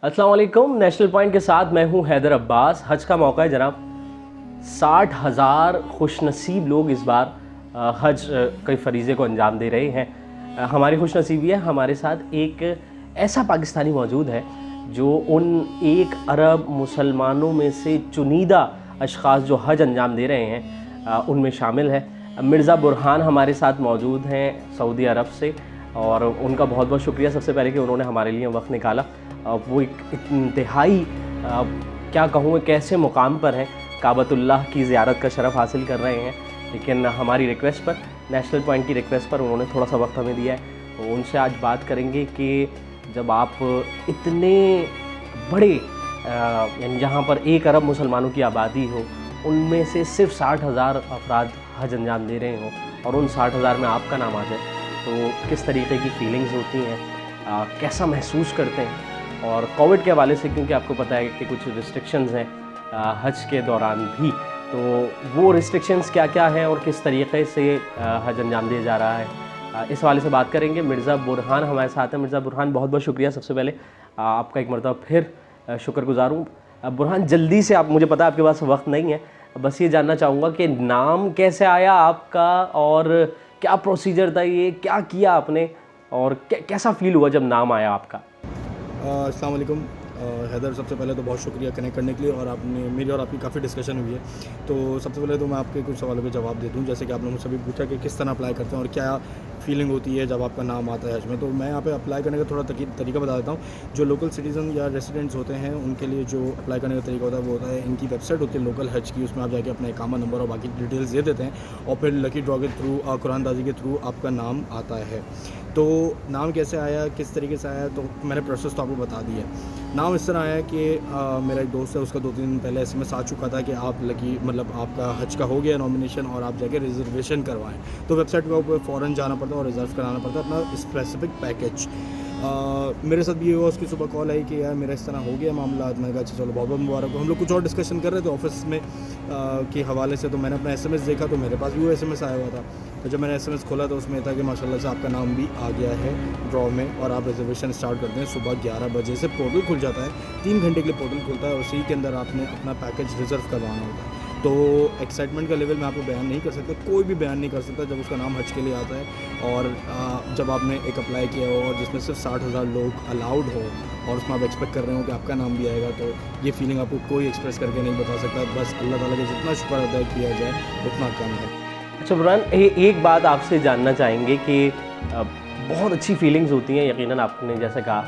अस्सलाम वालेकुम। National point के साथ मैं हूं हैदर अब्बास। हज का मौका है जनाब। 60,000 खुशनसीब लोग इस बार हज के फ़रीज़े को अंजाम दे रहे हैं। हमारी खुशनसीबी है, हमारे साथ एक ऐसा पाकिस्तानी मौजूद है जो उन 1 अरब मुसलमानों में से चुनिंदा अशख़ास जो हज अंजाम दे रहे हैं उनमें शामिल है। मिर्ज़ा बुरहान हमारे साथ मौजूद हैं सऊदी अरब से, और उनका बहुत बहुत शुक्रिया सबसे पहले कि उन्होंने हमारे लिए वक्त निकाला। वो एक इंतहाई क्या कहूँ कैसे मुकाम पर हैं, काबतुल्लाह की ज़ियारत का शरफ़ हासिल कर रहे हैं, लेकिन हमारी रिक्वेस्ट पर, नेशनल पॉइंट की रिक्वेस्ट पर उन्होंने थोड़ा सा वक्त हमें दिया है। तो उनसे आज बात करेंगे कि जब आप इतने बड़े यानी जहाँ पर 1 अरब मुसलमानों की आबादी हो, उनमें से सिर्फ 60,000 अफराद हज अंजाम दे रहे हों और उन 60,000 में आपका नाम आ जाए, तो किस तरीके की फ़ीलिंग्स होती हैं, कैसा महसूस करते हैं। और कोविड के हवाले से, क्योंकि आपको पता है कि कुछ रिस्ट्रिक्शंस हैं हज के दौरान भी, तो वो रिस्ट्रिक्शंस क्या क्या हैं और किस तरीके से हज अंजाम दिया जा रहा है, इस हवाले से बात करेंगे। मिर्ज़ा बुरहान हमारे साथ हैं। मिर्ज़ा बुरहान, बहुत बहुत शुक्रिया सबसे पहले, आपका एक मरतबा फिर शुक्रगुज़ार हूँ। बुरहान, जल्दी से, आप, मुझे पता है आपके पास वक्त नहीं है, बस ये जानना चाहूँगा कि नाम कैसे आया आपका और क्या प्रोसीजर था, ये क्या किया आपने और कैसा फ़ील हुआ जब नाम आया आपका? अस्सलाम वालेकुम हैदर, सबसे पहले तो बहुत शुक्रिया कनेक्ट करने के लिए, और आपने मेरी और आपकी काफ़ी डिस्कशन हुई है। तो सबसे पहले तो मैं आपके कुछ सवालों के जवाब दे दूं, जैसे कि आपने मुझसे भी पूछा कि किस तरह अप्लाई करते हैं और क्या फीलिंग होती है जब आपका नाम आता है हज में। तो मैं यहाँ पे अप्लाई करने का थोड़ा तरीका बता देता हूँ। जो लोकल सिटीज़न या रेसिडेंट्स होते हैं उनके लिए जो अप्लाई करने का तरीका होता है वो होता है, इनकी वेबसाइट होती है लोकल हज की, उसमें आप जाके अपना इकामा नंबर और बाकी डिटेल्स दे देते हैं, और फिर लकी ड्रॉ के थ्रू, कुरानदाजी के थ्रू आपका नाम आता है। तो नाम कैसे आया, किस तरीके से आया, तो मैंने प्रोसेस तो आपको बता दिया है। नाम इस तरह आया कि मेरा एक दोस्त है, उसका 2-3 दिन पहले एसएमएस आ चुका था कि आप मतलब आपका हज का हो गया नॉमिनेशन और आप जाके रिजर्वेशन करवाएं। तो वेबसाइट के ऊपर फ़ौरन जाना पड़ता है और रिज़र्व कराना पड़ता है अपना स्पेसिफिक पैकेज। मेरे साथ भी ये हुआ, उसकी सुबह कॉल आई कि यार मेरा इस तरह हो गया मामला। मैंने कहा अच्छा चलो बहुत बहुत मुबारक हो। हम लोग कुछ और डिस्कशन कर रहे थे ऑफिस में के हवाले से, तो मैंने अपना एसएमएस देखा तो मेरे पास भी वो एसएमएस आया हुआ था। तो जब मैंने एसएमएस खोला तो उसमें था कि माशाल्लाह से आपका नाम भी आ गया है ड्रॉ में, और आप रिजर्वेशन स्टार्ट करते हैं सुबह 11 बजे से। पोर्टल खुल जाता है, 3 घंटे के लिए पोर्टल खुलता है, और उसी के अंदर आपने अपना पैकेज रिजर्व करवाना होता है। तो एक्साइटमेंट का लेवल मैं आपको बयान नहीं कर सकता, कोई भी बयान नहीं कर सकता जब उसका नाम हज के लिए आता है, और जब आपने एक अप्लाई किया हो और जिसमें सिर्फ 60,000 लोग अलाउड हो और उसमें आप एक्सपेक्ट कर रहे हो कि आपका नाम भी आएगा, तो ये फीलिंग आपको कोई एक्सप्रेस करके नहीं बता सकता। बस अल्लाह ताला का जितना शुक्र अदा किया जाए उतना कम है। अच्छा बुरहान, एक बात आपसे जानना चाहेंगे कि बहुत अच्छी फीलिंग्स होती हैं यकीनन, आपने जैसे कहा।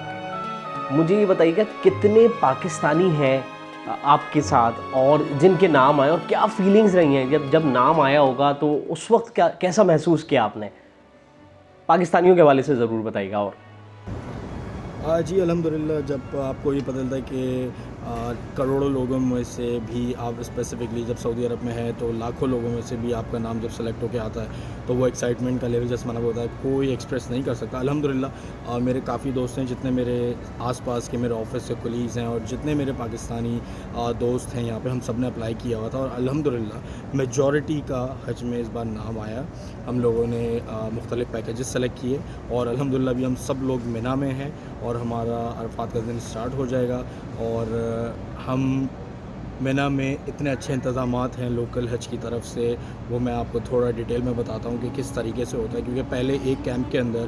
मुझे ये बताइएगा कितने पाकिस्तानी हैं आपके साथ और जिनके नाम आए, और क्या फीलिंग्स रही हैं जब नाम आया होगा, तो उस वक्त कैसा महसूस किया आपने? पाकिस्तानियों के हवाले से ज़रूर बताइएगा। और जी अल्हम्दुलिल्लाह, जब आपको ये पता चलता है कि करोड़ों लोगों में से भी आप स्पेसिफिकली जब सऊदी अरब में है, तो लाखों लोगों में से भी आपका नाम जब सेलेक्ट होकर आता है, तो वो एक्साइटमेंट का लेवल जैसे मैंने होता है कोई एक्सप्रेस नहीं कर सकता। अल्हम्दुलिल्लाह मेरे काफ़ी दोस्त हैं, जितने मेरे आसपास के मेरे ऑफिस से कोलीग्स हैं और जितने मेरे पाकिस्तानी दोस्त हैं यहाँ पे, हम सब ने अप्लाई किया हुआ था, और अल्हम्दुलिल्लाह मेजॉरिटी का हज में इस बार नाम आया। हम लोगों ने मुख्तलिफ़ पैकेजेस सेलेक्ट किए, और अल्हम्दुलिल्लाह अभी हम सब लोग मिना में हैं और हमारा अरफात का दिन स्टार्ट हो जाएगा। और हम मिना में इतने अच्छे इंतज़ामात हैं लोकल हज की तरफ से, वो मैं आपको थोड़ा डिटेल में बताता हूँ कि किस तरीके से होता है। क्योंकि पहले एक कैंप के अंदर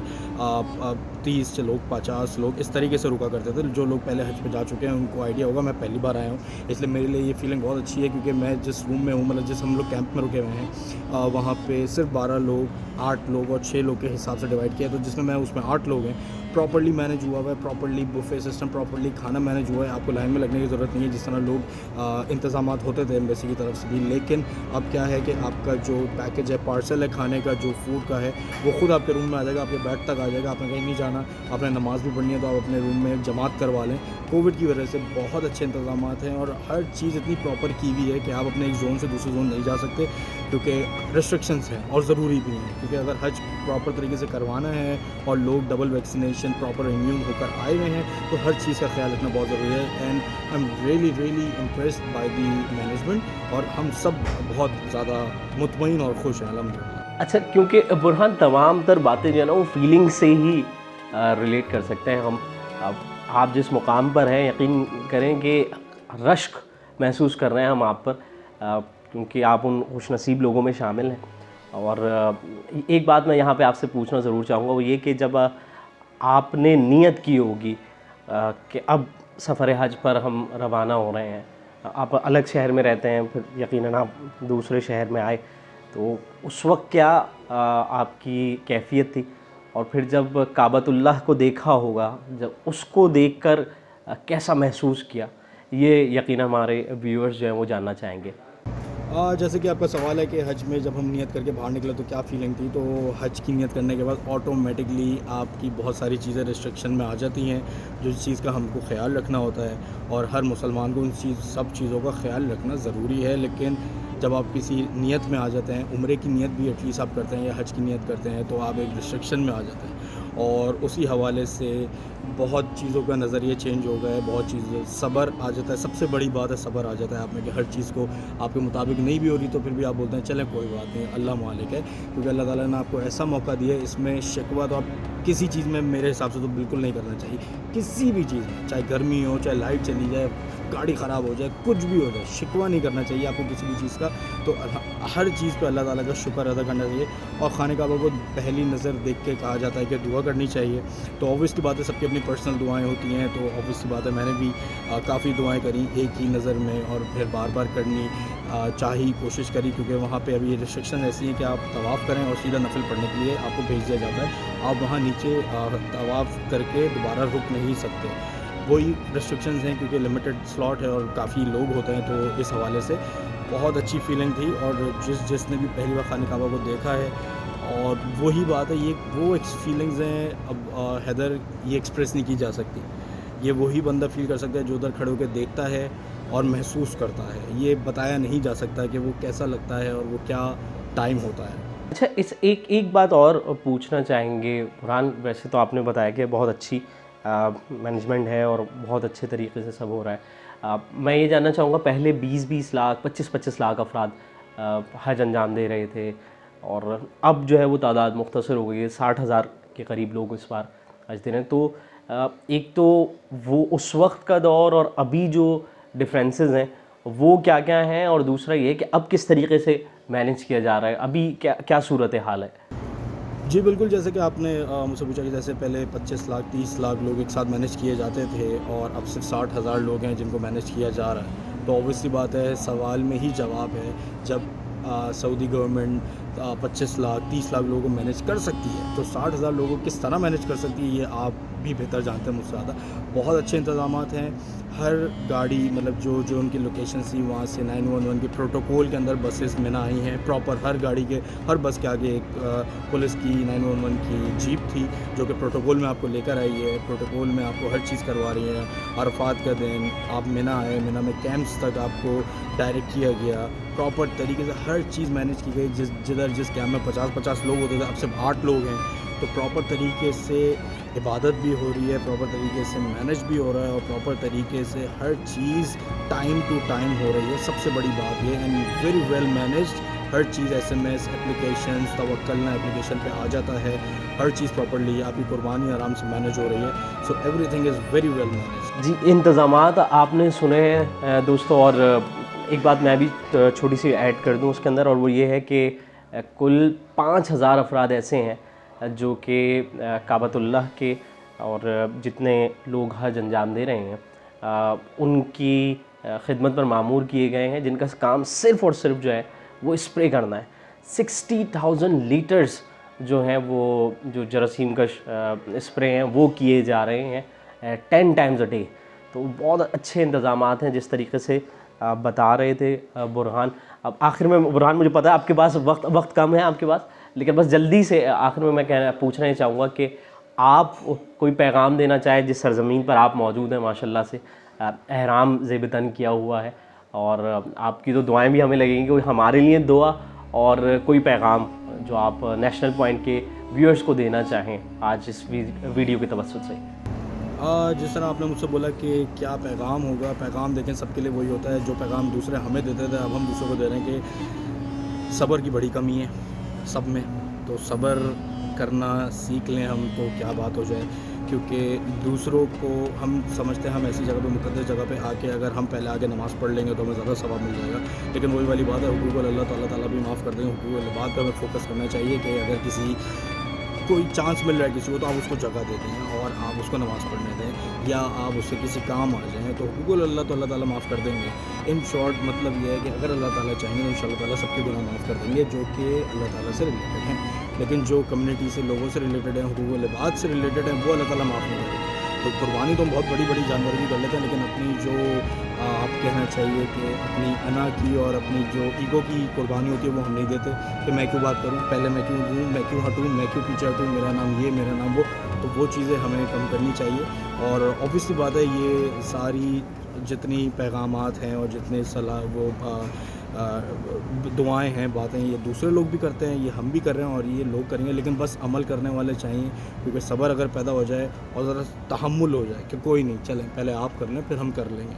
30 लोग, 50 लोग इस तरीके से रुका करते थे। जो लोग पहले हज पे जा चुके हैं उनको आइडिया होगा, मैं पहली बार आया हूँ, इसलिए मेरे लिए ये फीलिंग बहुत अच्छी है। क्योंकि मैं जिस रूम में हूँ, मतलब जिस हम लोग कैंप में रुके हुए हैं, वहाँ पे सिर्फ 12 लोग, 8 लोग और 6 लोग के हिसाब से डिवाइड किया, तो जिसमें मैं, उसमें 8 लोग हैं। प्रॉपर्ली मैनेज हुआ हुआ है, प्रॉपर्ली बुफे सिस्टम, प्रॉपर्ली खाना मैनेज हुआ है। आपको लाइन में लगने की ज़रूरत नहीं है जिस तरह लोग इंतज़ामात होते थे एम्बेसी की तरफ से भी। लेकिन अब क्या है कि आपका जो पैकेज है, पार्सल है खाने का, जो फूड का है, वो ख़ुद आपके रूम में आ जाएगा, आपके बेड तक आ जाएगा। आपने कहीं नहीं जाना, आपने नमाज़ भी पढ़नी है तो आप अपने रूम में जमात करवा लें। कोविड की वजह से बहुत अच्छे इंतज़ामात हैं और हर चीज़ इतनी प्रॉपर की हुई है कि आप अपने एक ज़ोन से दूसरे ज़ोन नहीं जा सकते, क्योंकि रेस्ट्रिक्शंस हैं और ज़रूरी भी हैं। क्योंकि अगर हज प्रॉपर तरीके से करवाना है और लोग डबल वैक्सीनेशन, प्रॉपर इम्यून होकर आए हुए हैं, तो हर चीज़ का ख्याल रखना बहुत ज़रूरी है। And I am really impressed by the management, और हम सब बहुत ज़्यादा मुतमईन और खुश हैं अल्हम्दुलिल्लाह। अच्छा, क्योंकि बुरहान तमाम तर बातें जो है ना वो फीलिंग से ही रिलेट कर सकते हैं हम। अब आप जिस मुकाम पर हैं यकीन करें कि रश्क महसूस कर रहे हैं हम आप पर, क्योंकि आप उन खुशनसीब लोगों में शामिल हैं। और एक बात मैं यहाँ पे आपसे पूछना ज़रूर चाहूँगा, वो ये कि जब आपने नीयत की होगी कि अब सफ़र हज पर हम रवाना हो रहे हैं, आप अलग शहर में रहते हैं, फिर यकीनन आप दूसरे शहर में आए, तो उस वक्त क्या आपकी कैफ़ियत थी? और फिर जब काबतुल्लाह को देखा होगा, जब उसको देखकर कैसा महसूस किया, ये यकीनन हमारे व्यूअर्स जो हैं वो जानना चाहेंगे। जैसे कि आपका सवाल है कि हज में जब हम नियत करके बाहर निकले तो क्या फ़ीलिंग थी, तो हज की नियत करने के बाद ऑटोमेटिकली आपकी बहुत सारी चीज़ें रिस्ट्रिक्शन में आ जाती हैं, जो चीज़ का हमको ख्याल रखना होता है, और हर मुसलमान को उन सब चीज़ों का ख्याल रखना ज़रूरी है। लेकिन जब आप किसी नियत में आ जाते हैं, उम्रे की नियत भी एटलीस्ट आप करते हैं या हज की नियत करते हैं, तो आप एक रिस्ट्रिक्शन में आ जाते हैं, और उसी हवाले से बहुत चीज़ों का नज़रिया चेंज हो गया है, बहुत चीज़ें सब्र आ जाता है। सबसे बड़ी बात है सब्र आ जाता है आप में, कि हर चीज़ को आपके मुताबिक नहीं भी हो रही तो फिर भी आप बोलते हैं चलें कोई बात नहीं, अल्लाह मालिक है, क्योंकि अल्लाह ताला ने आपको ऐसा मौका दिया है। इसमें शिकवा तो आप किसी चीज़ में मेरे हिसाब से तो बिल्कुल नहीं करना चाहिए, किसी भी चीज़ में, चाहे गर्मी हो, चाहे लाइट चली जाए, गाड़ी ख़राब हो जाए, कुछ भी हो जाए, शिकवा नहीं करना चाहिए आपको किसी भी चीज़ का। तो हर चीज़ पे अल्लाह ताला का शुक्र अदा करना चाहिए, और खाने काबा को पहली नज़र देख के कहा जाता है कि दुआ करनी चाहिए। तो ऑब्वियस की बात है, सबकी अपनी पर्सनल दुआएं होती हैं, तो ऑब्वियस की बात है मैंने भी काफ़ी दुआएं करी एक ही नज़र में, और फिर बार बार करनी चाहिए, कोशिश करी, क्योंकि वहाँ पे अभी रिस्ट्रिक्शन ऐसी है कि आप तवाफ़ करें और सीधा नफिल पढ़ने के लिए आपको भेज दिया जाता है, आप वहाँ नीचे तवाफ़ करके दोबारा रुक नहीं सकते। वही रिस्ट्रिक्शंस हैं, क्योंकि लिमिटेड स्लॉट है और काफ़ी लोग होते हैं, तो इस हवाले से बहुत अच्छी फीलिंग थी। और जिसने भी पहली बार खाने काबा को देखा है, और वही बात है, ये वो फीलिंग्स हैं, अब हैदर ये एक्सप्रेस नहीं की जा सकती, ये वही बंदा फ़ील कर सकता है जो उधर खड़े होकर देखता है और महसूस करता है। ये बताया नहीं जा सकता कि वो कैसा लगता है और वो क्या टाइम होता है। अच्छा, इस एक बात और पूछना चाहेंगे बुरहान, वैसे तो आपने बताया कि बहुत अच्छी मैनेजमेंट है और बहुत अच्छे तरीके से सब हो रहा है। मैं ये जानना चाहूँगा, पहले 20-20 लाख 25-25 लाख अफराद हज अंजाम दे रहे थे, और अब जो है वो तादाद मुख्तसर हो गई है, 60,000 के करीब लोग इस बार हज दे रहे हैं। तो एक तो वो उस वक्त का दौर और अभी जो डिफरेंसेस हैं वो क्या क्या हैं, और दूसरा ये कि अब किस तरीके से मैनेज किया जा रहा है, अभी क्या क्या सूरत हाल है? जी बिल्कुल, जैसे कि आपने मुझसे पूछा कि जैसे पहले 25 लाख 30 लाख लोग एक साथ मैनेज किए जाते थे, और अब सिर्फ 60,000 लोग हैं जिनको मैनेज किया जा रहा है। तो ऑब्वियसली बात है, सवाल में ही जवाब है, जब सऊदी गवर्नमेंट 25 लाख 30 लाख लोगों को मैनेज कर सकती है, तो 60,000 लोगों को किस तरह मैनेज कर सकती है, ये आप भी बेहतर जानते हैं मुझसे ज़्यादा। बहुत अच्छे इंतज़ामात हैं, हर गाड़ी मतलब जो उनकी लोकेशन थी वहाँ से 911 के प्रोटोकॉल के अंदर बसेस में ना आई हैं प्रॉपर। हर गाड़ी के हर बस के आगे एक पुलिस की 911 की जीप थी, जो कि प्रोटोकॉल में आपको लेकर आई है, प्रोटोकॉल में आपको हर चीज़ करवा रही है। अरफात का दिन आप मिना आए, मिना में कैंप्स तक आपको डायरेक्ट किया गया, प्रॉपर तरीके से हर चीज़ मैनेज की गई। जिस कैंप में 50-50 लोग होते थे, अब सिर्फ 8 लोग हैं, तो प्रॉपर तरीके से इबादत भी हो रही है, प्रॉपर तरीके से मैनेज भी हो रहा है, और प्रॉपर तरीके से हर चीज़ टाइम टू टाइम हो रही है। सबसे बड़ी बात ये, एंड वेरी वेल मैनेज्ड। हर चीज़ SMS एप्लीकेशंस, तवक्कलना एप्लीकेशन पे आ जाता है, हर चीज़ प्रॉपरली, आपकी कुर्बानी आराम से मैनेज हो रही है। So everything is very well managed. जी, इंतज़ामात आपने सुने हैं दोस्तों, और एक बात मैं भी छोटी सी ऐड कर दूं उसके अंदर, और वो ये है कि कुल 5,000 अफराद ऐसे हैं जो कि काबतुल्लाह के और जितने लोग हज अंजाम दे रहे हैं उनकी खिदमत पर मामूर किए गए हैं, जिनका काम सिर्फ़ और सिर्फ जो है वो स्प्रे करना है। 60,000 लीटर्स जो हैं वो जो जरासीम का स्प्रे हैं वो किए जा रहे हैं 10 टाइम्स अ डे। तो बहुत अच्छे इंतज़ामात हैं जिस तरीके से बता रहे थे बुरहान। अब आखिर में बुरहान, मुझे पता है आपके पास वक्त कम है आपके पास, लेकिन बस जल्दी से आखिर में मैं पूछना ही चाहूँगा कि आप कोई पैगाम देना चाहें जिस सरज़मीन पर आप मौजूद हैं, माशाल्लाह से एहराम ज़ेब-ए-तन किया हुआ है, और आपकी तो दुआएं भी हमें लगेंगी, कोई हमारे लिए दुआ और कोई पैगाम जो आप नेशनल पॉइंट के व्यूअर्स को देना चाहें आज इस वीडियो के तवस्सुत से। जिस तरह आपने मुझसे बोला कि क्या पैगाम होगा, पैगाम देखें सबके लिए वही होता है जो पैगाम दूसरे हमें देते थे, अब हम दूसरों को दे रहे हैं कि सब्र की बड़ी कमी है सब में, तो सब्र करना सीख लें हम, तो क्या बात हो जाए। क्योंकि दूसरों को हम समझते हैं हम ऐसी जगह पे मुक़द्दस जगह पे आके अगर हम पहले आके नमाज़ पढ़ लेंगे तो हमें ज़्यादा सवाब मिल जाएगा। लेकिन वही वाली बात है, हुकूक अल्लाह ताला भी माफ़ कर देंगे। हुकूक बात पे हमें फ़ोकस करना चाहिए कि अगर किसी कोई चांस मिल रहा है किसी को तो आप उसको जगह दे दें और आप उसको नमाज़ पढ़ने दें या आप उससे किसी काम आ जाएँ तो हुकूक अल्लाह तो अल्लाह ताला माफ़ कर देंगे। इन शॉर्ट मतलब ये है कि अगर अल्लाह ताला चाहेंगे तो इंशाअल्लाह ताला सबके गुनाह माफ़ कर देंगे जो कि अल्लाह ताला से रिलेटेड हैं। लेकिन जो कम्युनिटी से लोगों से रिलेटेड हैं, हुकूक लिबाद से रिलेटेड हैं, वो अल्लाह ताला माफ़ नहीं करेगा। तो कुर्बानी तो हम बहुत बड़ी-बड़ी जानवर की कर लेते हैं, लेकिन अपनी जो आप कहना चाहिए कि अपनी अना की और अपनी जो ईगो की कुर्बानी होती है वो हम नहीं देते कि मैं क्यों बात करूं, पहले मैं क्यों दूं, मैं क्यों हटूं, मैं क्यों पीछे हटूं, मेरा नाम ये, मेरा नाम वो। तो वो चीज़ें हमें कम करनी चाहिए। और ऑब्वियसली बात है ये सारी जितनी पैगामात हैं और जितने सलाह वो दुआएं हैं, बातें ये दूसरे लोग भी करते हैं, ये हम भी कर रहे हैं और ये लोग करेंगे, लेकिन बस अमल करने वाले चाहिए। क्योंकि सब्र अगर पैदा हो जाए और ज़रा तहम्मुल हो जाए कि कोई नहीं, चलें पहले आप कर लें फिर हम कर लेंगे,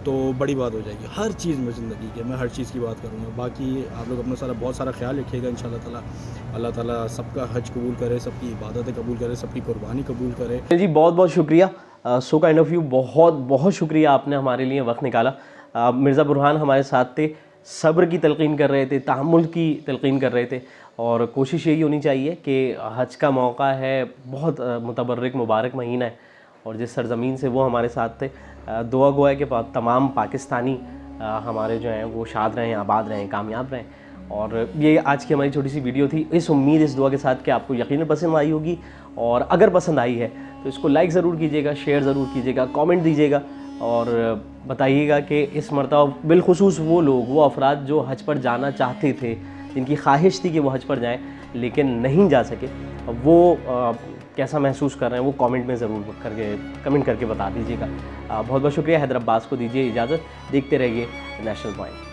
तो बड़ी बात हो जाएगी हर चीज़ में ज़िंदगी के। मैं हर चीज़ की बात करूँगा। बाकी आप लोग अपना बहुत सारा ख्याल रखिएगा इंशाअल्लाह ताला। अल्लाह ताला सबका हज कबूल करे, सबकी इबादतें कबूल करे, सबकी कुर्बानी कबूल करे। जी बहुत बहुत शुक्रिया, सो काइंड ऑफ़ यू, बहुत बहुत शुक्रिया, आपने हमारे लिए वक्त निकाला। मिर्ज़ा बुरहान हमारे साथ थे, सब्र की तलक़ीन कर रहे थे, तहम्मुल की तलक़ीन कर रहे थे और कोशिश यही होनी चाहिए कि हज का मौका है, बहुत मुतबर्रिक मुबारक महीना है और जिस सरज़मीन से वो हमारे साथ थे, दुआ गो है कि तमाम पाकिस्तानी हमारे जो हैं वो शाद रहें, आबाद रहें, कामयाब रहें। और ये आज की हमारी छोटी सी वीडियो थी, इस उम्मीद, इस दुआ के साथ कि आपको यकीनन पसंद आई होगी। और अगर पसंद आई है तो इसको लाइक ज़रूर कीजिएगा, शेयर ज़रूर कीजिएगा, कमेंट दीजिएगा और बताइएगा कि इस मरतबा बिलखुसूस वो लोग, वो अफराद जो हज पर जाना चाहते थे, जिनकी ख्वाहिश थी कि वो हज पर जाएँ लेकिन नहीं जा सके, वो कैसा महसूस कर रहे हैं, वो कमेंट में ज़रूर कमेंट करके बता दीजिएगा। बहुत बहुत शुक्रिया। हैदर अब्बास को दीजिए इजाज़त, देखते रहिए नेशनल पॉइंट।